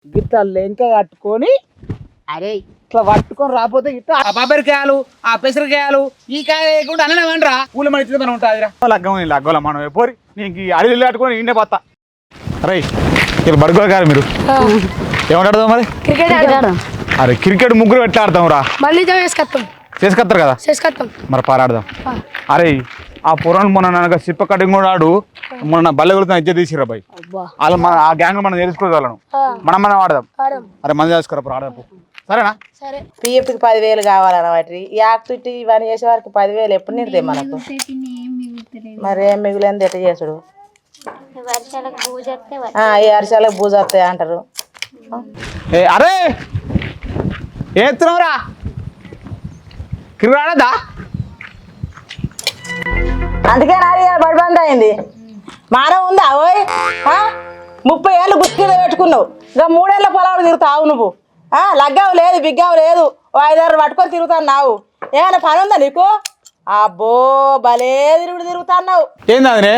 గిట్ల లెంక కట్టుకొని అరే ఇట్లా పట్టుకొని రాకపోతే ఇట్లా ఆ బొబ్బరికాయలు ఆ పెసరకాయలు ఈ కాయ లేకుండా అన్నమంటరా పూల మడితే మనం ఉంటుంది లగ్గం లగ్గోల మనం పోరి నీకు అడిగి కట్టుకొని ఇండే పోతా అరే ఇలా బడుకోలు కాదు మీరు ఏమంటాడు మరి అరే క్రికెట్ ముగ్గురు ఎట్లా ఆడతాం రా మళ్ళీ చేసుకొస్తారు కదా మరి పారాడదాం అరే ఆ పురాణం మొన్న నాకు సిప్ప కటింగ్ కూడా ఆడు మొన్న బల్లె కొడుతున్న ఇజ్జ తీసిరా బాయ్ వాళ్ళు మన ఆ గ్యాంగ్ మనం తెలుసుకోగలను మనం ఆడదాం అరే మంది చేసుకురా ఆడదాం సరేనా పిఎఫ్కి 10,000 కావాలన్నమాట ఈ యాక్టివిటీ ఇవన్నీ చేసే వారికి 10,000 ఎప్పుడు నిడతాయి మనకు మరి ఏం మిగిలింది ఎట్ట చేసుడు ఈ వర్షాలకు బూజు వస్తాయి అంటారు అరే ఏస్తున్నావురా క్రికెట్ ఆడదా అందుకే నాది బడిబంద్ అయింది మానవ ఉందా ఓయ్ 30 ఏళ్ళు గుర్తు పెట్టుకున్నావు ఇంకా 3 ఏళ్ళ పొలాలు తిరుగుతావు నువ్వు లగ్గావు లేదు బిగ్గావు లేదు 5-6 పట్టుకొని తిరుగుతున్నావు ఏమైనా పని ఉందా నీకు అబ్బో భలే తిరుగుతున్నావు ఏంది అదే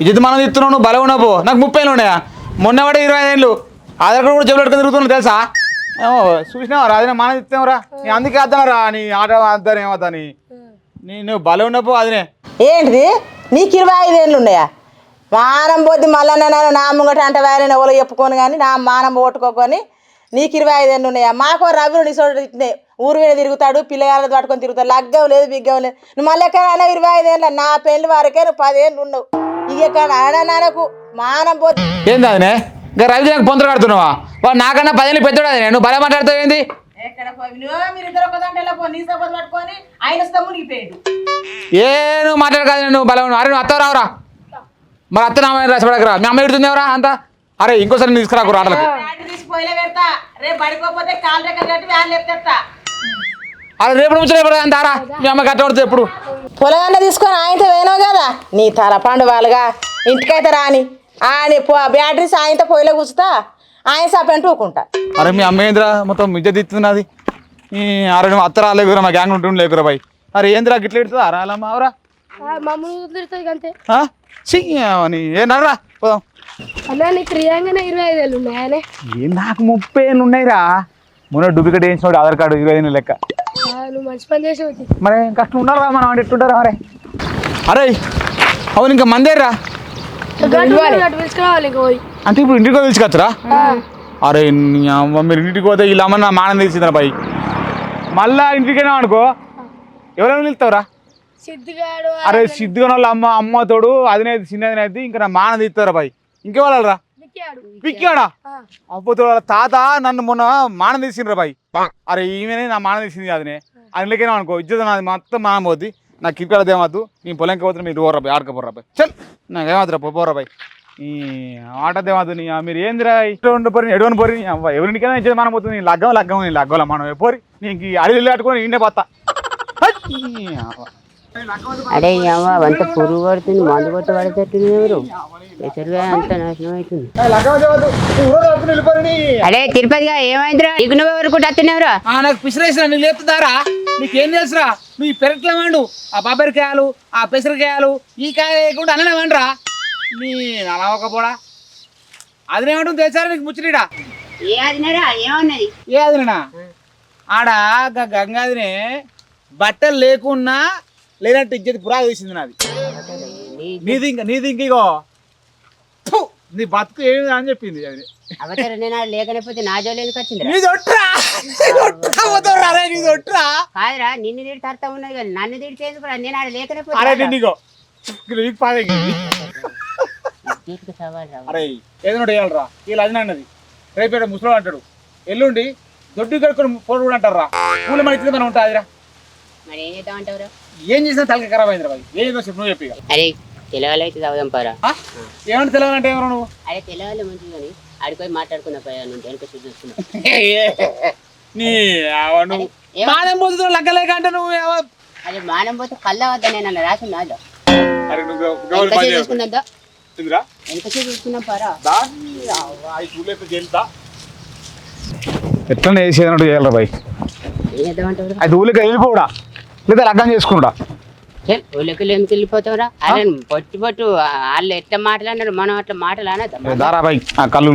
ఇది మనం తిరుగుతున్నావు నువ్వు బలం ఉన్నావు నాకు 30 ఏళ్ళు ఉన్నాయా మొన్న పడే 25 ఏళ్ళు ఆధార్ కార్డు కూడా జబ్బులు పెట్టుకొని తిరుగుతున్నావు తెలుసా చూసినావా అదే మనం తిరుగుతావురా నీ అందుకే వద్దానరా నీ ఆట వద్దాను ఏమవుతాని నువ్వు బలం ఉన్నపో అదినే ఏంటిది నీకు 25 ఏళ్ళు ఉన్నాయా మానం పోద్ది మళ్ళీ నేను నా ముంగట అంటే వేరే ఎవరో చెప్పుకోను కానీ నా మానం పోట్టుకోకొని నీకు 25 ఏళ్ళు ఉన్నాయా మాకో రవిని నిసోడు ఇట్నే ఊరు మీద తిరుగుతాడు పిల్లగాళ్ళతో పట్టుకొని తిరుగుతాడు లగ్గం లేదు బిగ్గం లేదు నువ్వు మళ్ళీ ఎక్కడ 25 ఏళ్ళ నా పెళ్ళి వరకే నువ్వు 10 ఏళ్ళు ఉన్నావు ఇక ఎక్కడ నాన్నకు మానం పోద్ది ఏంది అదినే ఇంకా రవి నాకు పొందలు కడుతున్నావా వాడు నాకన్నా 10 ఏళ్ళు పెద్దోడు అది నువ్వు బలం మాట్లాడుతావు ఏంది ఏ నువ్వు మాట్లాడదు నువ్వు బలం అరే నువ్వు అత్తవు రావురా మరి అత్త నా రాసిపడకరా మీ అమ్మ ఎడుతుంది ఎవరా అంతా అరే ఇంకోసారి నేను తీసుకురాకు ఆటలకు అరే రేపు ముచ్చట అంతారా మీ అమ్మ కట్టబడుతుంది ఎప్పుడు పొలగన్న తీసుకొని ఆయనతో వేనావు కదా నీ తల పండు వాళ్ళుగా ఇంటికైతే రాని ఆయన బ్యాటరీస్ ఆయనతో పొయ్యిలో కూర్చుతా ఆయన సపెంట్ ఊకుంటా అరే మీ అమ్మ ఏందిరా మొత్తం మిజ్జ తిత్తున్నది అరే నువ్వు అత్త రాలేకురా మా గ్యాంగ్ ఉంటుండే లేకురా బాయ్ అరే ఏందిరా గిట్ల ఎడుతుందా రాలమ్మా అవరా ఏనరా పోదాం నీకు రియంగానే 25 ఏళ్ళు ఉన్నాయనే నాకు 30 ఏళ్ళు ఉన్నాయిరా మొన్న డూప్లికేట్ వేయించినోడు ఆధార్ కార్డు 25 లెక్క నువ్వు మంచి పని చేసేవి మరి కష్టం ఉన్నారా మనం అంటే ఎట్టుంటారా మరే అరే అవును ఇంకా మందేరా పిలుచుకురావాలి ఇంకా పోయి అంటే ఇప్పుడు ఇంటికి పిలుచుకొచ్చరా అరే మీరు ఇంటికి పోతే ఇలా అమ్మ నా మానం తెలిసిందిరా బాయ్ మళ్ళా ఇంటికైనా అనుకో ఎవరైనా వెళ్తావురా సిద్ధిగాడు అరే సిద్ధుగా వాళ్ళ అమ్మ తోడు అదినైతే చిన్నదినైతే ఇంకా నా మానం తీస్తారా బాయ్ ఇంకేవాళ్ళరా పిక్కాడా అప్పుడు వాళ్ళ తాత నన్ను మొన్న మానం తీసిండ్రా బాయ్ అరే ఈమెనే నా మానం తీసింది అదినే అందులోకైనా అనుకో ఇజ్జత నాది మొత్తం మానం పోద్ది నాకు క్రికెట్ ఏమద్దు నేను పొలంకి పోతే మీరు పోరా బాయ్ ఆడకపోరా బాయ్ చల్ నాకు ఏమద్దురా పోరా బాయ్ ఈ ఆటదేమద్దు నీ మీరు ఏందిరా ఇష్టం ఉండి పోరి ఎడవని పోరి ఎవరింటికైనా ఇచ్చేది మనం పోతుంది నీ లగ్గం మనం పోరి నీకు అడిగి కట్టుకొని ఇండే పోతా అడే అమ్మ అంత పురుగు పడుతుంది మందు కొట్టి పడేటట్టుంది ఎవరు పెసరుగా అంత నాశనం అవుతుంది అడే తిరుపతిగా ఏమైందిరా నీకు నువ్వు ఎవరు వస్తున్నావురా నాకు పిసిరేసిన నీకు లేపుతారా నీకేం తెలుసురా నువ్వు పెరట్లే వండు ఆ బొబ్బరికాయలు ఆ పెసరకాయలు ఈ కాయ లేకుండా అన్నమంటరా నీ నలవకపోడా అదినేమంటుంది తెలుసారా నీకు ముచ్చటా ఏ అదినరా ఏమన్నది ఏ అదినా ఆడ గంగాదినే బట్టలు లేకున్నా లేనట్టు ఇచ్చేది పురా తీసింది నాది నీది ఇంక ఇగో నీ బతుకు ఏమి అని చెప్పింది అది అవతారు నేను లేకపోతే నా జోలు ఎందుకు వచ్చింది కాదురా నిన్ను తిడి తడతా ఉన్నది కానీ నన్ను తిడితే ఎందుకు నేను ఆడ లేకపోతే అరే ఏదైనా వేయాలరా వీళ్ళు అది అన్నది రేపేట ముసలో అంటాడు ఎల్లుండి దొడ్డు కడుకొని పోడు కూడా అంటారా పూల మడితే మనం ఉంటుందిరా మరి ఏం చేద్దామంటావురా ఏం చేసినా తలకి ఖరాబ్ అయిందిరా బాయ్ ఏం చేద్దాం చెప్పు నువ్వు చెప్పి అరే తెలవాలైతే చదువుదాం పారా ఏమంటే తెలవాలంటే ఎవరు నువ్వు అరే తెలవాలి మంచిది కానీ ఆడిపోయి మాట్లాడుకున్నా పై నుండి వెనక చూస్తున్నా మానం పోతుంది లగ్గలేక అంటే నువ్వు అదే మానం పోతే కళ్ళ వద్ద నేను అలా రాసి నాదో చూసుకుందా వెనక చూసుకున్నాం పారా ఎట్లా వేసేదన్నట్టు చేయాలరా బాయ్ ఏం చేద్దామంటారు అది ఊళ్ళకి వెళ్ళిపోడా లేదా లగ్గం చేసుకున్నాడా ఊళ్ళకి ఎందుకు వెళ్ళిపోతావురా? అరే పొట్టు పొట్టు వాళ్ళు ఎట్లా మాట్లాడినారు, మనం అట్లా మాటలు అనద్దా? దారా బాయ్ ఆ కళ్ళు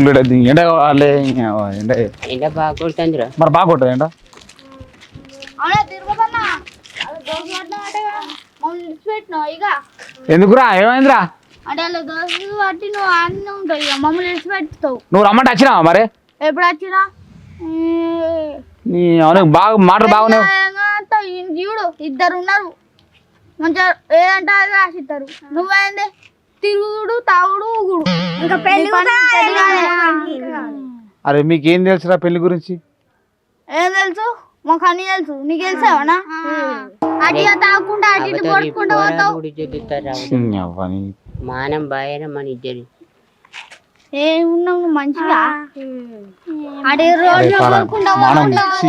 ఎండ వాళ్ళే ఎండ ఎండ బాగా కొడుతుందిరా. మరి బాగా కొట్టదు ఎండ. ఎందుకురా ఏమైందిరా? అంటే అలా దోశలు పట్టి నువ్వు అన్నీ ఉంటావు ఇక మమ్మల్ని విడిచి పెడతావు. నువ్వు రమ్మంటే వచ్చినావా మరి? ఎప్పుడు వచ్చినా బాగా మాటలు బాగున్నావు. చూడు ఇద్దరు ఉన్నారు మంచిగా ఏదంటే అది రాసిస్తారు. నువ్వేంది తిరుగుడు తాగుడు ఊగుడు ఇంకా పెళ్లి. అరే మీకేం తెలుసురా పెళ్లి గురించి? ఏం తెలుసు? మాకు అన్ని తెలుసు. నీకు తెలుసావనా? అటు తాగకుండా అటు ఇటు కొట్టుకుంటూ పోతావు. మానం బాయన మన ఇద్దరు ఏమున్నావు మంచిగా అడే రోజు కొట్టుకుంటూ మానం ఇచ్చి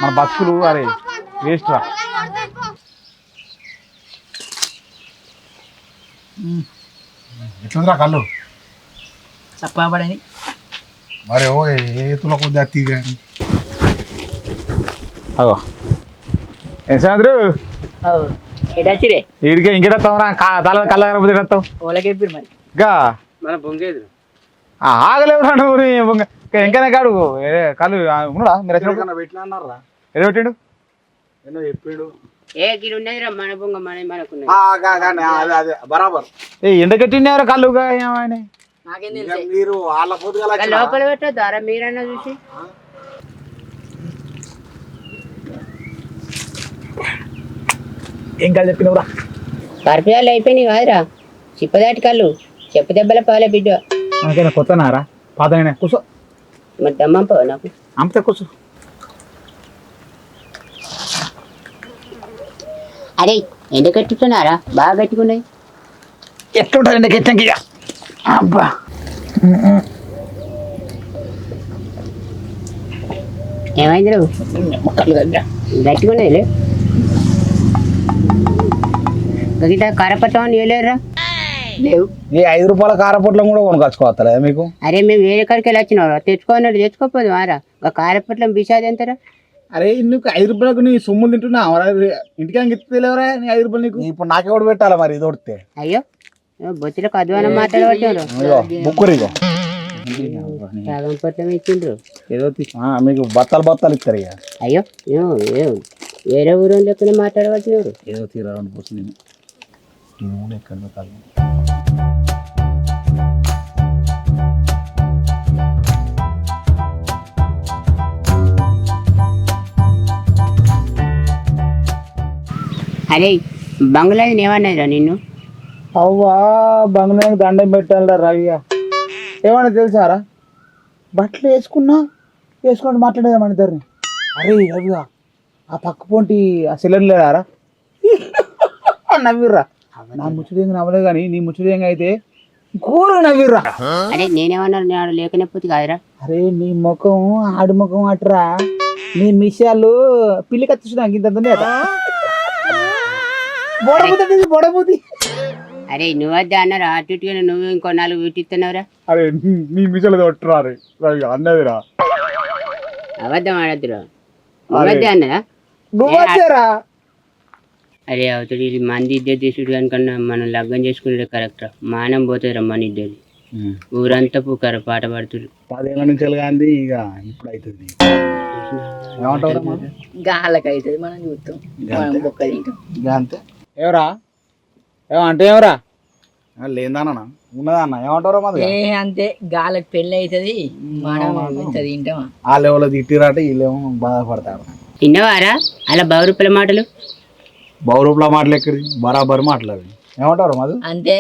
మన బతుకులు అరే వేస్ట్ రా. ఎట్లుందిరా కళ్ళు చప్పబడని మరి ఓ ఏతుల కొద్ది అత్తి కానీ అగో సాయంత్రం ఎడచ్చిరే వీడికి ఇంకెడతావురా? తల కళ్ళ కలపతే ఎడతావు ఓలకెప్పిరు మరి ఇంకా మన బొంగేది ఆగలేవురా నువ్వు. ఇంకనే కాడు కళ్ళు ఉన్నాడా మీరు వచ్చిన పెట్టినా అన్నారా ఏదో పెట్టిండు ఎన్నో చెప్పిండు ఏ గిరి ఉన్నదిరా మన బొంగ మనకున్నది. అదే బరాబర్. ఎండ కట్టిండేవారు కళ్ళుగా ఏమైనా నాకేం ఇక తెలుసు. మీరు వాళ్ళ పొద్దుగల లోపల పెట్టద్దు అరా మీరన్నా చూసి. ఏం కళ్ళు చెప్పినవురా? కర్పూరాలు అయిపోయినాయి కాదురా, చిప్పదాటి కళ్ళు చెప్పు దెబ్బల పాలే బిడ్డ. నాకైనా కొత్తనారా పాతనే కూర్చో. మరి దమ్మంపవు నాకు అంతే కూర్చో. అరే ఎండ కట్టుకున్నారా? బాగా కట్టుకున్నాయి. ఎట్లుంటుంది ఎండ కెట్టంకి అబ్బా. ఏమైంది నువ్వు? గట్టుకున్నది గీత కరపత్రం నీళ్ళేరా లేవు. ఈ 5 రూపాయల కారపొట్లం కూడా కొనుకొచ్చుకోవస్తలే మీకు? అరే మేము వేరే కాడికి వెళ్ళి వచ్చినావు, తెచ్చుకోనట్టు తెచ్చుకోపోదు మారా. కరపట్లం బిషాది ఎంతరా? అరే నీకు 5 రూపాయలకు నీ సొమ్ములు తింటున్నా ఇంటికి గిత్తలేవరా నీ 5 రూపాయలు నీకు? ఇప్పుడు నాకెవడు పెట్టాలా మరి ఇది కొడితే? అయ్యో బొత్తిలో కద్వానం మాట్లాడబట్టారు. బుక్కురిగో సగం పట్లం ఇచ్చిండ్రు ఏదో మీకు బత్తాలు ఇస్తారు ఇక. అయ్యో వేరే ఊరు లెక్కనే మాట్లాడబట్టినారు. ఏదో తీరా అనిపిస్తుంది నేను ఎక్కడ కాదు. అరే బంగ్లాది ఏమన్నదిరా నిన్ను? అవ్వా బంగ్లాకి దండం పెట్టాలరా రవిగా. ఏమన్నా తెలుసారా? బట్టలు వేసుకుంటూ మాట్లాడేదామని ఇద్దరిని. అరే రవిగా ఆ పక్క పొంటి ఆ సిలిండర్ లేదారా నవ్విర్రా. నా ముచ్చుదేంగా నవ్వలేదు కానీ నీ ముచ్చుదేంగా అయితే కూర నవ్విర్రా. అరే నేనేమన్నా నేను లేకనేపోతే కాదురా. అరే నీ ముఖం ఆడి ముఖం అట్రా. నీ మిషాలు పిల్లి కత్తిస్తున్నాక ఇంత బొడబోతి. అరే నువ్వద్దా అన్నారా? అటు ఇటుగా నువ్వు ఇంకో 4 వీటిస్తున్నావురా. అరే నీ మిషాలు కొట్టరా రే రవిగా అన్నదిరా. అబద్ధం ఆడద్దురా. నువ్వద్దా అన్నదా? నువ్వు వచ్చారా? అరే అవుతాడు మంది ఇద్దరు తీసుడు కనుకన్నా మనం లగ్గం చేసుకునేది కరెక్ట్. మానం పోతుంది మన ఇద్దరు. ఊరంతా పూకార పాట పాడుతుడు. 10 ఏళ్ళ నుంచి వెళ్ళగాంది ఇక ఇప్పుడు అవుతుంది. గాళ్ళకి అవుతుంది మనం చూస్తాం, మనం బొక్క తింటాం అంతే. ఎవరా ఏమంటే ఎవరా లేదన్నా ఉన్నదన్న ఏమంటారా? మాది అంతే గాళ్ళకి పెళ్ళి అవుతుంది, మనం ఇంత తింటామా? ఆ లెవెల్లో తిట్టిరాట వీళ్ళేమో బాధపడతారు. తిన్నవారా అలా 10 రూపాయల మాటలు? బౌరూపుల మాటలు ఎక్కడి బరాబర్ మాట్లాడి ఏమంటారు మాది అంతే.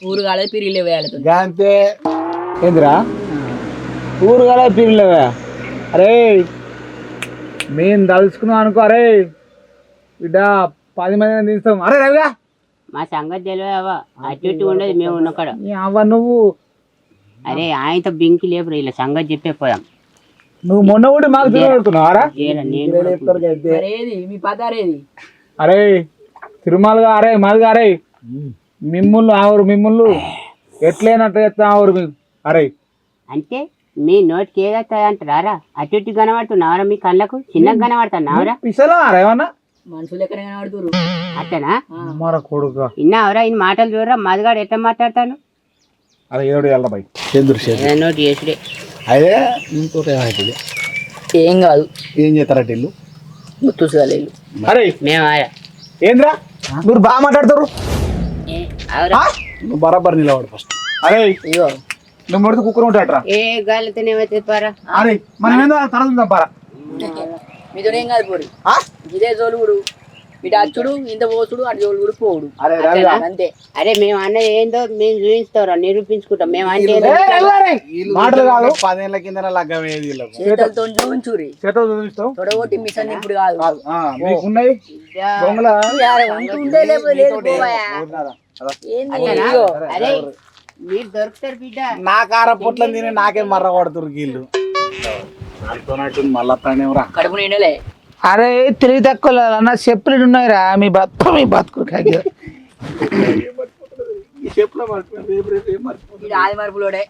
ఊరు కాలేదు పిరిగిలే వేయాలి అంతే. ఏందిరా ఊరు కాలే పిల్లవే? అరే మేము తలుచుకున్నాం అనుకో. అరే బిడ్డ 10 మందిని తీస్తాం. అరే రవిగా మా సంగతి తెలియవా? అటు ఇటు ఉండదు మేము ఉన్న కాడ. అవ్వ నువ్వు అరే ఆయనతో బింకి లేపు ఇలా సంగతి చెప్పే పోదాం. నువ్వు మొన్న కూడా మాకు తిరగడుతున్నావారా? మీ పదారేది? అరే తిరుమలగా అరే మాదిగా అరే మిమ్ముళ్ళు ఆవురు మిమ్ముళ్ళు ఎట్లయినట్టు చేస్తా ఆవురు మీకు. అరే అంటే మీ నోటికి ఏదవుతుంది అంటారా? అటు ఇటు కనబడుతున్నావరా? మీ కళ్ళకు చిన్నగా కనబడుతున్నావరా? పిసలా ఏమన్నా మనుషులు ఎక్కడ కనబడుతురు అట్టనా మన కొడుకు ఇన్నావరా ఈయన మాటలు చూడరా మధుగాడు ఎట్లా మాట్లాడతాను అరే ఏడు వెళ్ళరా బాయ్ చంద్రు ఏదన్నో చేసుడే అదే ఇంకోటి ఏమవుతుంది ఏం కాదు ఏం చేస్తారట ఇల్లు గుర్తుసాలి అరే మేము ఏంద్రా మీరు బాగా మాట్లాడతారు నువ్వు బరాబర్ నిలబడు ఫస్ట్. అరే ఇగో నువ్వు ముడితే కుక్కర్ ఉంటాడరా ఏ గాలితోనే చెప్పారా అరే మనం ఏందో తర్వాత తప్పారా మీతో ఏం కాదు పోరు ఇదే జోలుగుడు ఇటు అచ్చుడు ఇంత పోసుడు అటు జోలుగుడు పోవుడు అరే రవిగా అంతే అరే మేము అన్నది ఏందో మేము చూపిస్తారా నిరూపించుకుంటాం మేము అంటే ఏందో మాటలు కాదు 10 ఏళ్ల కింద లగ్గం ఏది వీళ్ళకు. చేతులతో చూంచురి చేతో చూపిస్తావు తొడగొట్టి మిషన్ ఇప్పుడు కాదు మీకు ఉన్నాయి దొంగల ఉంటుండే లేకపోతే లేదు పోవాయా. ఏంది ఇగో. అరే మీరు దొరుకుతారు బిడ్డ నా కార పుట్లని తిని నాకే మర్ర కొడుతురు వీళ్ళు మళ్ళా తానేమరా కడుపు నిండలే అరే తెలివి తక్కువ అన్న చెప్పులు ఉన్నాయిరా మీ బతుకు ఇది ఆది మరుపులోడే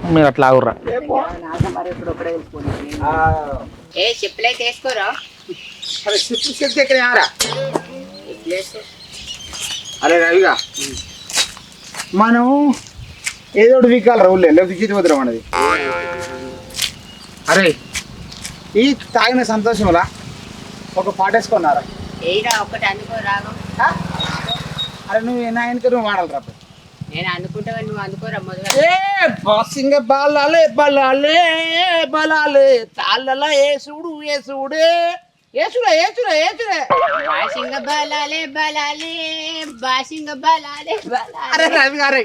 మీరు అట్లా ఆగుర్రా మరి ఇప్పుడు ఒకటే తెలుసుకోండి ఏ చెప్పులైతే వేసుకోరా అరే రవిగా మనం ఏదో ఒకటి వీకాలి రౌలే లేకపోతే చీతిపోతున్నాం అన్నది అరే ఈ తాగిన సంతోషంలా ఒక పాట వేసుకున్నారా ఏరా ఒక్కటి అందుకో రాగం అరే నువ్వు నా ఆయనకి నువ్వు వాడాలి రా నేను అందుకుంటా నువ్వు అందుకోరా మొదలు ఏ బాసింగ బాలాలే బలాలే బలాలే తాళ్ళల ఏసుడు ఏసుడే ఏసుడే ఏసుడే ఏసుడే బాసింగ బలాలే బలాలే బాసింగ బలాలే బలాలే అరే రవి గారే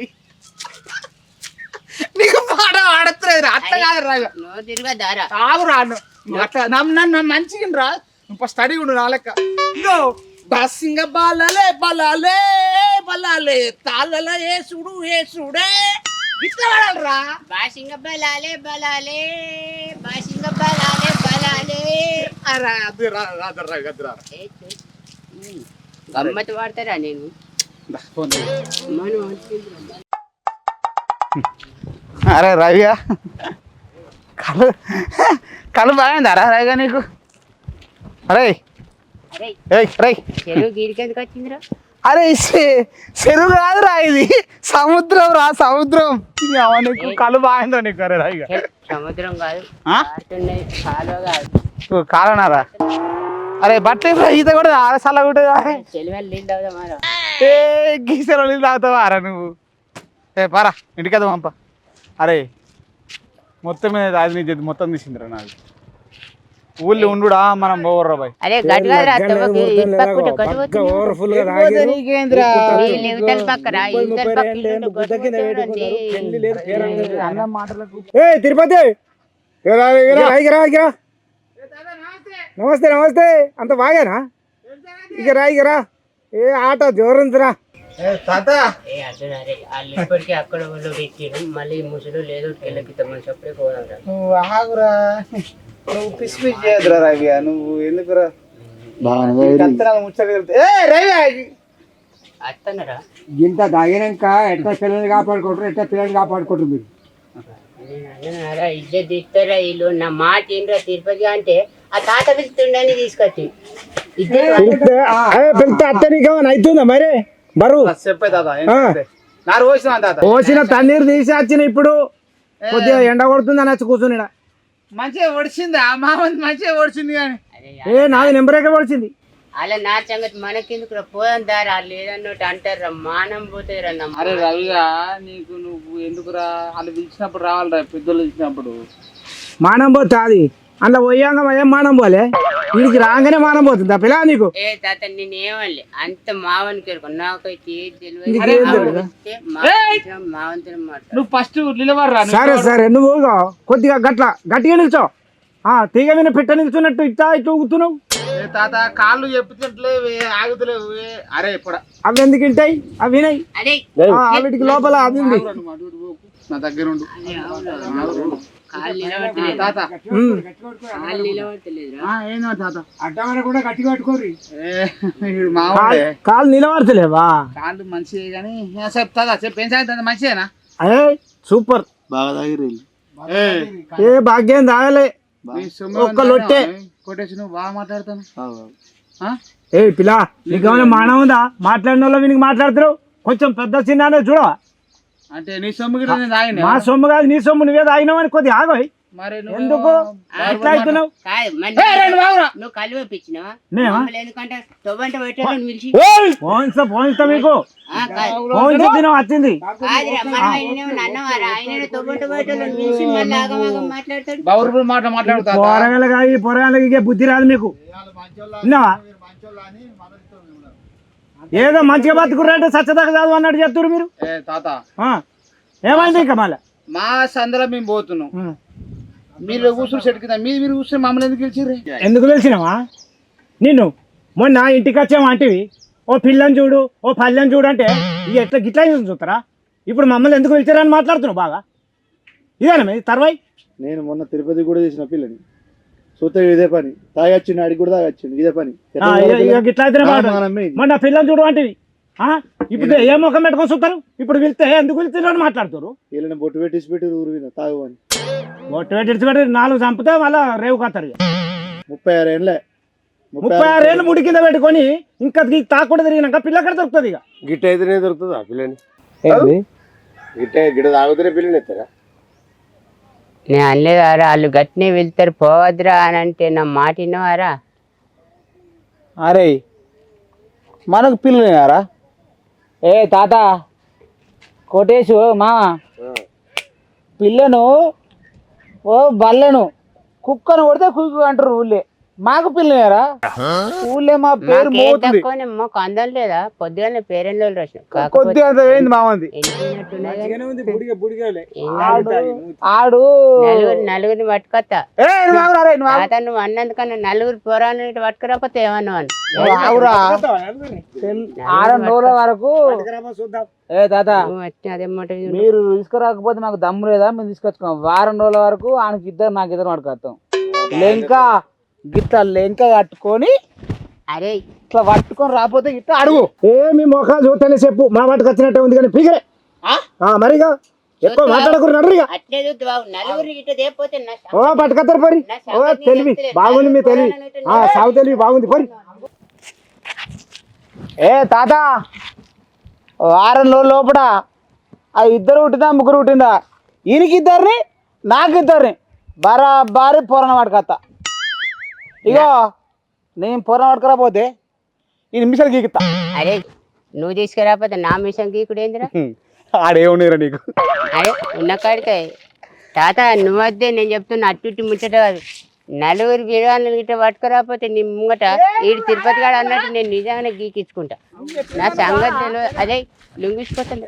నీకు పాట ఆడట్లేదు అట్లా కాదు రవి నువ్వు తిరుగా దారా ఆగు రాను అట్లా నన్ను మంచిగా రా నువ్వు స్టడీ ఉండు నా లెక్క ఇదో బాసింగ బాలాలే బలాలే బలాలే తాళ్ళల ఏసుడు ఏసుడే ఇట్లా వాడాలరా బాసింగ బలాలే బలాలే బాసింగ బలాలే బలాలే అరే అది రా రవి అది రా గమ్మత్ వాడతారా నేను అరే రవిగా కళ్ళు కళ్ళు బాగుందారా రవిగా నీకు అరే అరే ఏయ్ రై చెరువు గీడికెందుకు వచ్చిందిరా అరే చెరువు కాదురా ఇది సముద్రం రా సముద్రం నీకు కళ్ళు బాగుందా నీకు అరే రవిగా సముద్రం కాదు ఆ? కాటున్నాయి కాలువ కాదు కాలనారా అరే బట్టలు ఈత కూడా అరసల్ల కూడా చెలివెళ్ళి నీళ్ళు అవుదామారా ఏ గీసెలో నీళ్ళు తాగుతావా అరా నువ్వు ఏ పారా ఇంటికదా పంప అరే మొత్తం మీద అది నీ చేతి మొత్తం తీసిందిరా నాకు ఊళ్ళో ఉండుడా మనం పోవర్రా బాయ్ అరే గట్టిగా రా తవ్వకి ఇటు పక్కన గట్టిగా నీకేంద్రా వీళ్ళు ఇవతల పక్కరా ఇవతల పక్క ఇల్లు గొడవతోరండి. అన్న మాటలకు ఏ తిరుపతి నమస్తే నమస్తే అంత బాగానా ఇక రా ఏ ఆట జోరుందిరా తాత ఏ అర్జున్ అరే వాళ్ళు ఇప్పటికీ అక్కడ వాళ్ళు ఎక్కిరు మళ్ళీ ముసలు లేదు కిందకి మనిషి అప్పుడే పోదాం నువ్వు ఆగురా నువ్వు పిసి పిసి చేయదురా రవి నువ్వు ఎందుకురా కత్తనాలు ముచ్చట ఏ రవి అత్తనరా ఇంత తాగినాక ఎట్లా పిల్లల్ని కాపాడుకుంటారు ఎట్లా పిల్లల్ని కాపాడుకుంటారు మీరు అన్నారా ఇజ్జత్ ఇస్తారా వీళ్ళు నా మాట ఏంట్రా తిరుపతి అంటే ఆ తాత పిలుస్తుండని తీసుకొచ్చి పిలిస్తే అత్త నీకేమైనా అవుతుందా మరి బరువు చెప్పే తాత నా రోజు తాత పోసిన తన్నీరు తీసి వచ్చిన ఇప్పుడు కొద్దిగా ఎండ కొడుతుంది అని వచ్చి కూర్చుని మంచిగా ఒడిచింది ఆ మామంది మంచిగా ఒడిచింది కానీ ఏ నాది నెంబరేకే పడిచింది అలా నా సంగతి మనకెందుకు పోదాం దారా లేదన్నట్టు అంటారా మానం పోతారా అరే రవిగా నీకు నువ్వు ఎందుకురా వాళ్ళు పిలిచినప్పుడు రావాలిరా పెద్దోళ్ళు పిలిచినప్పుడు మానం పోతుంది అది అందులో పోయాక ఏం మానం పోలే వీడికి రాగానే మానం పోతుంది ఆ పిల్ల నీకు ఏ తాత నేను ఏమనలే అంత మావనికి ఎరుకు నాకైతే ఏది నీకు తెలియదు ఏం తెలియదా? మావంతో మాట నువ్వు ఫస్ట్ నిలబడరా సరే సరే నువ్వు కొద్దిగా గట్టిగా నిల్చో తీగ మీద పెట్ట నిల్చున్నట్టు ఇట్టా ఇట్లా ఊగుతున్నావు తాత కాళ్ళు చెప్పుతుంటలేవు ఆగుతలేవు అరే ఇప్పుడు అవి ఎందుకు ఇంటాయి అవి వినాయి అదే వీటికి లోపల అది ఉంది నా దగ్గర ఉండు కాళ్ళు నిలబడతలేదు తాత కాళ్ళు నిలబడతలేదురా ఏందో తాత అడ్డమైన కూడా గట్టిగా పట్టుకోరు మామూలే కాలు నిలబడతలేవా కాళ్ళు మంచిదే కానీ చెప్తా చెప్పు ఏం సాయంత్రం మంచిదేనా ఏ సూపర్ బాగా దగ్గర ఏ భాగ్యం తాగలే ఒక్క లొట్టే కొట్టేసి నువ్వు బాగా మాట్లాడతాను ఏ పిల్ల నీకు ఏమైనా మానం ఉందా? మాట్లాడిన వాళ్ళు వీనికి మాట్లాడుతారు. కొంచెం పెద్ద చిన్న అనేది చూడవా? అంటే నీ సొమ్ము గిట్ల నేను తాగినా? మా సొమ్ము కాదు నీ సొమ్ము, నువ్వే తాగినావని కొద్దిగా ఆగోయ్. మరి నువ్వు ఎందుకు ఇట్లా అవుతున్నావు? కాదు మరి నువ్వు కళ్ళు పంపించినావా? నేమా? ఎందుకంటే తొవ్వంట పెట్టాలని పిలిచి పోయిస్తా మీకు పోయించ దినం వచ్చింది. కాదురా మనం ఆయనేమో అన్నవారా? ఆయన తొవ్వంట పెట్టాలని పిలిచి మళ్ళీ ఆగమాగం మాట్లాడతాడు. బౌర్బుల్ మాట మాట్లాడుతా పొరగాయలుగా ఈ పొరగాయలకి బుద్ధి రాదు మీకు. విన్నావా? ఏదో మంచిగా బతుకురంటే సచ్చదాకా చదువు అన్నట్టు చెప్తారు మీరు. తాత ఏమైంది ఇంకా మళ్ళీ? మా సందులో మేము పోతున్నాం, మీరు కూర్చుని సెట్ కింద మీరు కూర్చుని మమ్మల్ని ఎందుకు గెలిచిర్రు? ఎందుకు తెలిసినావా? నిన్ను మొన్న ఇంటికి వచ్చాము అంటివి, ఓ పిల్లని చూడు ఓ పల్లెని చూడు అంటే ఇక ఎట్లా గిట్లా చూస్తారా? ఇప్పుడు మమ్మల్ని ఎందుకు పిలిచారని మాట్లాడుతున్నావు బాగా. ఇదేనా మీ తర్వాయి? నేను మొన్న తిరుపతి కూడా చేసిన పిల్లని చూస్తే ఇదే పని, తాగొచ్చిండు అడిగి కూడా తాగొచ్చిండు ఇదే పని. గిట్లా అయితేనే మొన్న పిల్లని చూడు అంటివి. ఇప్పుడు ఏ ముఖం పెట్టుకొని చూస్తారు? ఇప్పుడు వెళ్తే ఎందుకు వెళ్తున్నారని మాట్లాడుతారు. వీళ్ళని బొట్టు పెట్టేసి పెట్టి ఊరు మీద తాగు అని బొట్టు పెట్టి 4 చంపితే మళ్ళీ రేవు కత్తారు. 36 ఏళ్ళే 36 ఏళ్ళు ముడి కింద పెట్టుకొని ఇంకా తాకుండా తిరిగినాక పిల్ల ఎక్కడ దొరుకుతుంది? ఇక గిట్ట అయితేనే దొరుకుతుందా పిల్లని? గిట్ట తాగుతూనే పిల్లని ఎత్తారా? నేను అనలేదారా వాళ్ళు గట్టినే వెళ్తారు పోవద్దురా అని అంటే నా మాట విన్నవారా? అరే మనకు పిల్లలేనారా? ఏ తాత కోటేశు మామ, పిల్లను ఓ బల్లను కుక్కను కొడితే కుక్కు అంటారు ఊళ్ళే. మాకు పిల్లలేరా? ఊళ్ళే మా పేరు మోతుంది. మాకు అందం లేదా? పొద్దుగానే పేరెంట్లో రాసిన కొద్దిగా ఏంది మామంది ఆడు నలుగురిని పట్టుకొస్తా. నువ్వు అన్నందుకన్నా నలుగురు పొరాలు పట్టుకురాకపోతే ఏమన్నా అని 6 రోజుల వరకు. ఏ తాత అదేమాట మీరు తీసుకురాకపోతే మాకు దమ్ము లేదా? మేము తీసుకొచ్చుకోం. వారం రోజుల వరకు ఆయనకి ఇద్దరు నాకు ఇద్దరు పట్టుకొస్తాం. లెంక గిట్ల లెంక కట్టుకొని అరే ఇట్లా పట్టుకొని రాకపోతే ఇట్లా అడుగు. మీ మొఖాలు చూస్తేనే చెప్పు మా వాటికి వచ్చినట్టే ఉంది కానీ ఫిగరే మరిగా ఎక్కువ మాట్లాడకూడదు నడురుగా. అట్లే చూద్దు బాబు, నలుగురిని ఇట్లా తేపోతే ఓ పట్టుకత్తారు పరి. ఓ తెలివి బాగుంది, మీ తెలివి సాగు తెలివి బాగుంది పరి. ఏ తాత వారం రోజుల లోపల ఆ ఇద్దరు పుట్టిందా ముగ్గురు పుట్టిందా? ఈయనకి ఇద్దరిని నాకు ఇద్దరిని బరాబారి పొరణ పట్టుకొస్తా. ఇగో నేను పొరణ పట్టుకురాపోతే ఈ నిమిషాలు గీకుతా. అరే నువ్వు తీసుకురాకపోతే నా మిషన్ గీకుడు ఏందిరా? ఆడేమన్నారా నీకు? అరే ఉన్న కాడికే తాత నువ్వద్దే నేను చెప్తున్నా. అట్టు ముచ్చట కాదు, నలుగురు బిర్యానీలు గిట్ట పట్టుకురాకపోతే నీ ముంగట ఈడు తిరుపతి కాడ అన్నట్టు నేను నిజంగానే గీకించుకుంటా. నా సంగతి అదే లుంగిసిపోతాను.